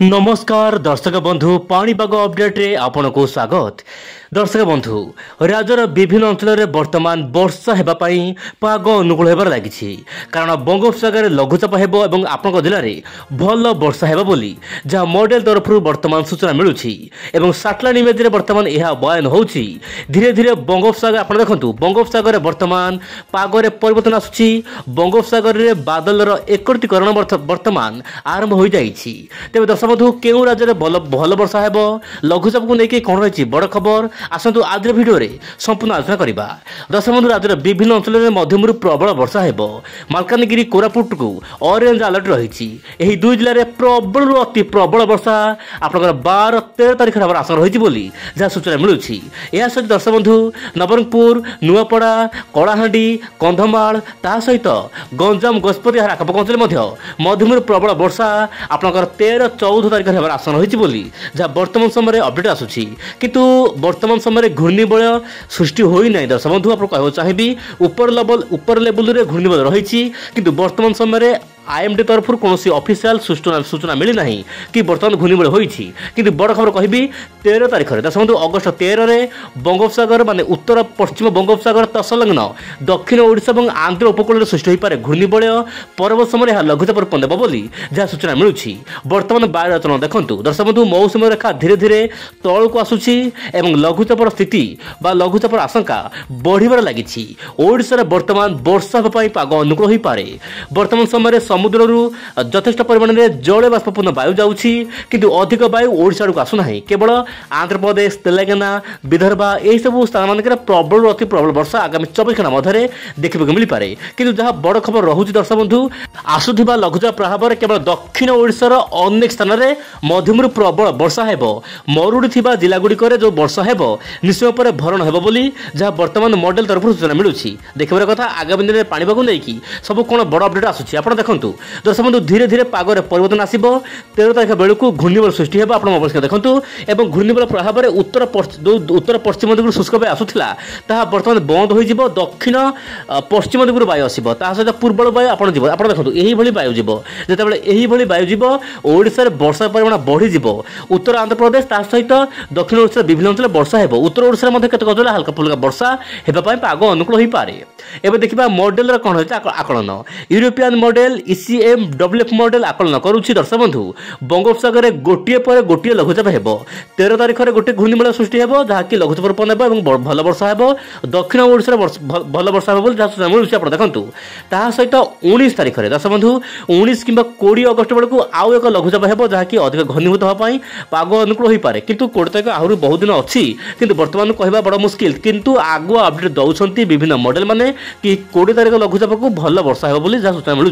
नमस्कार दर्शक बंधु पाणीपाग अपडेट रे आपनको स्वागत। दर्शक बंधु राज्यर विभिन्न अंचल में वर्तमान वर्षा होगापी पाग अनुकूल होबार लगी कारण बंगोपसागर लघुचाप हो आपण जिले में भल वर्षा होगा बोली जहाँ मॉडल तरफ वर्तमान सूचना मिलूँ और सैटेलाइट इमेज वर्तमान यह बयान हो धीरे धीरे बंगोपसागर आप देखो बंगोपसागर वर्तमान पागरे परिवर्तन आसूँ बंगोपसागर में बादल एकत्रीकरण वर्तमान आरंभ हो जाए। तेज दर्शक बंधु केउ राज्य में भल वर्षा हो लघुचाप को लेकिन कौन रही बड़ खबर आसतु आज भिडियो रे संपूर्ण आलोचना करबा। दर्शक बंधु राज्यर विभिन्न अंचल में मध्यमरू प्रबल वर्षा हेबो। मालकानगिरी कोरापुट को ऑरेंज अलर्ट रही एही दुई जिले में प्रबल अति प्रबल वर्षा आपनकर 12-13 तारिख हबार आशा रही बोली जहाँ सूचना मिलूँ। यह सहित दर्शक बंधु नवरंगपुर नुआपड़ा कलाहांडी कंधमाल ता सहित गंजाम गजपति आखपाख अंचल मध्यमरू प्रबल वर्षा आपनकर 13-14 तारिख हबार आशा रही बोली जहाँ वर्तमान समय अपडेट आसूँ किंतु वर्तमान समय घूर्णिबलय सृष्टि होना। दर्शक बंधु आप कहना चाहिए ऊपर लेवल रे घूर्णिबलय रही किंतु वर्तमान समय आईएमडी तरफ कौन ऑफिशियल सूचना मिलना कि बर्तमान घूर्णिबलय होती कि बड़ खबर कहि 13 तारिख में दर्शक बंधु अगस्ट 13 में बंगोपसागर माने उत्तर पश्चिम बंगोपसागर तसलग्न दक्षिण ओडिशा और आंध्र उपकूल में सृष्टि हो घूर्णिबलय परवर्त समय यह लघुचाप रूप नेब बोली जहाँ सूचना मिलूँ। वर्तमान वायु आचरण देखो दर्शक बंधु मौसुमी रेखा धीरे धीरे तल को आसूची एवं लघुचापर स्थिति बा लघुचापर आशंका बढ़िबार लगी। ओडिशा वर्तमान वर्षा होगा पाग अनुकूल हो पारे। वर्तमान समय समुद्र यथेष्ट परिमाण में जल बाष्पूर्ण वायु जाऊँगी किंतु अधिक वायु ओडिशा को आसुना केवल आंध्र प्रदेश तेलंगाना विदर्भ यही सब स्थान मान प्रबल अति प्रबल वर्षा आगामी 24 घंटा मध्य देखा मिल पारे। किंतु जहाँ बड़ खबर रहुछि दर्शक बंधु आसुथिबा लघुचाप प्रभाव केवल दक्षिण ओडिशार अनेक स्थान में मध्यमरू प्रबल वर्षा हेबो। मरुड़ी थिबा जिला गुड़िक जो वर्षा हेबो निश्चय पर भरण हेबो बोली जहाँ वर्तमान मॉडल तरफ सूचना मिलूँ। देखिबार कथा आगामी दिन में पाणीपाग नहीं सब कौन बड़ अपडेट आसूँ आप देखो दर्शक बंधु धीरे धीरे पागरे परिवर्तन आसब 13 तारिख बेलू घूर्णिबलय सृष्टि होगा आप मोबाइल देखो और घूर्णिबलय प्रभाव में उत्तर पश्चिम दिगु शुष्क वायु आसूला ताहा बर्तमान बंद हो दक्षिण पश्चिम दिगु वायु आसो ता सहित पूर्व वायु आप देखो यही वायु जीव जितेबाला यही वायु जीव ओडिशा वर्षा परिमाण बढ़ी उत्तर आंध्र प्रदेश ता सहित दक्षिण ओडिशा विभिन्न अंचल वर्षा हो उत्तर ओडिशा केतक अंचल हल्का फुल्का वर्षा होगापी पाग अनुकूल हो पारे। एवं देखा मॉडल कौन होता आकलन यूरोपियन मॉडल ECMWF मॉडल आकलन करुच्ची। दर्शक बंधु बंगोपसागर गोटे पर गोटे लघुचाप हो 13 तारिख में गोटे घूर्णिबलय सृष्टि हो जहाँकि लघुचाप रूप नेब और भल वर्षा हो दक्षिण ओडिशा भल वर्षा हो जहाँ सूचना मिलूँ आप देखो ता सहित 19 तारिख में दर्शक बंधु 19 कि 20 अगस्ट बेलू आउ एक लघुचाप हो जहाँकि अधिक घनीभूत होगापी पाग अनुकूल हो पारे। किंतु 20 तारिख आहरी बहुत दिन अच्छी किंतु वर्तमान कहवा बड़ मुस्किल किंतु आगुआ अपडेट दौरान विभिन्न मॉडल माने कि 20 तारिख लघुचाप को भल वर्षा हो बोली जहाँ सूचना मिलूँ।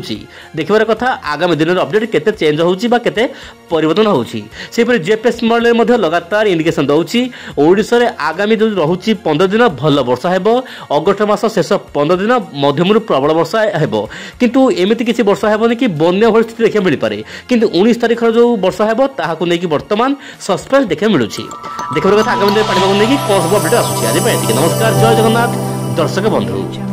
देखिबार कथा आगामी दिन अपडेट केते चेंज होउची बा केते परिवर्तन होउची सेपरि जीपीएस मॉडल मध्ये लगातार इंडिकेशन दउची ओडिसा रे आगामी जो रहुची 15 दिन भल वर्षा हेबो अगस्त मास शेष 15 दिन मध्यमरू प्रबल वर्षा हेबो किंतु एमिति किछि वर्षा हेबोनी कि बन्या भଳି स्थिति देखा मिल पारे। किंतु 19 तारिख जो वर्षा हेबो ताहाकु नै कि वर्तमान सस्पेंस देखा मिलुची। देखिबार कथा आगामी दिन पानी बागु नै कि कोन सब अपडेट आसुची। आज पे नमस्कार जय जगन्नाथ दर्शक बंधु।